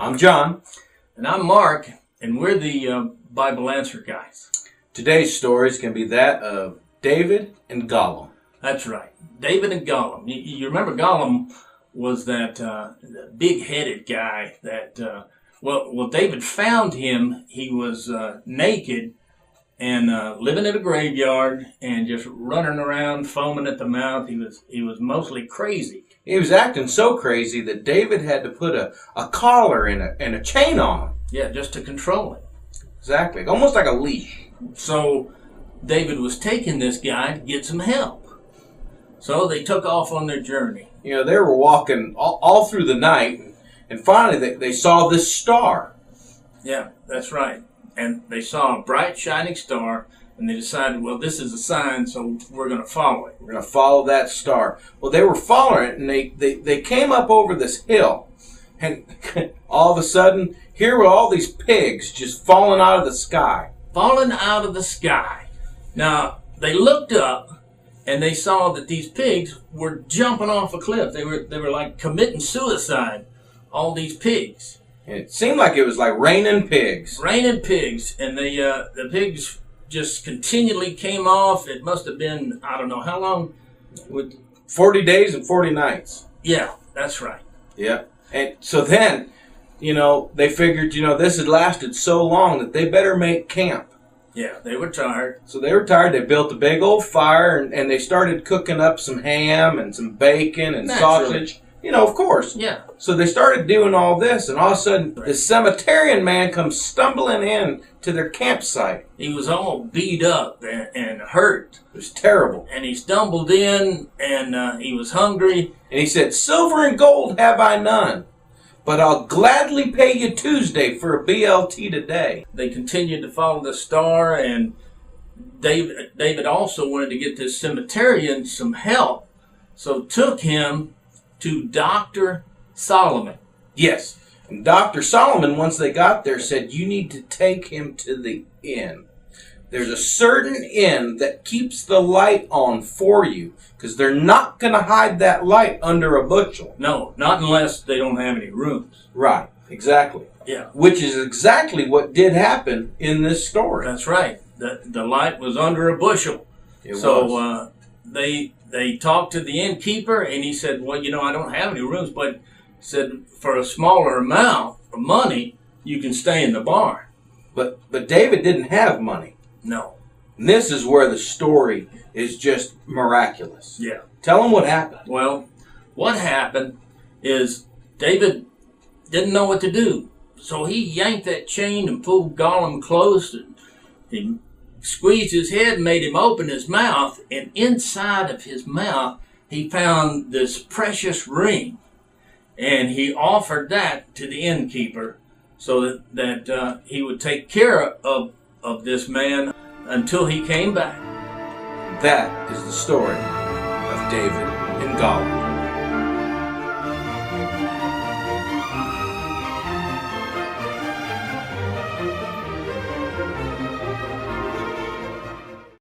I'm John. And I'm Mark, and we're the Bible Answer guys. Today's stories can be that of David and Gollum. That's right, David and Gollum. You remember Gollum was that big-headed guy that, well, David found him. He was naked and living in a graveyard and just running around, foaming at the mouth. He was mostly crazy. He was acting so crazy that David had to put a collar and a chain on him. Yeah, just to control him. Exactly, almost like a leash. So David was taking this guy to get some help. So they took off on their journey. You know, they were walking all through the night, and finally they saw this star. Yeah, that's right. And they saw a bright, shining star, and they decided, well, this is a sign, so we're going to follow it. We're going to follow that star. Well, they were following it, and they came up over this hill, and all of a sudden, here were all these pigs just falling out of the sky. Falling out of the sky. Now, they looked up, and they saw that these pigs were jumping off a cliff. They were like committing suicide, all these pigs. And it seemed like it was like raining pigs. Raining pigs, and the pigs just continually came off. It must have been, I don't know how long. 40 days and 40 nights. Yeah, that's right. Yeah. And so then, they figured, this had lasted so long that they better make camp. Yeah, they were tired. So they were tired. They built a big old fire, and they started cooking up some ham and some bacon and sausage. Of course. Yeah. So they started doing all this, and all of a sudden, this cemeterian man comes stumbling in to their campsite. He was all beat up and hurt. It was terrible. And he stumbled in, and he was hungry. And he said, "Silver and gold have I none, but I'll gladly pay you Tuesday for a BLT today." They continued to follow the star, and David also wanted to get this cemeterian some help, so took him to Dr. Solomon. Yes. And Dr. Solomon, once they got there, said, "You need to take him to the inn. There's a certain inn that keeps the light on for you, because they're not going to hide that light under a bushel." No, not unless they don't have any rooms. Right. Exactly. Yeah. Which is exactly what did happen in this story. That's right. The light was under a bushel. It was. They talked to the innkeeper, and he said, well, I don't have any rooms, but said for a smaller amount of money, you can stay in the barn. But David didn't have money. No. And this is where the story is just miraculous. Yeah. Tell them what happened. Well, what happened is David didn't know what to do. So he yanked that chain and pulled Gollum close, and he squeezed his head and made him open his mouth, and inside of his mouth he found this precious ring, and he offered that to the innkeeper so that he would take care of this man until he came back. That is the story of David and Gollum.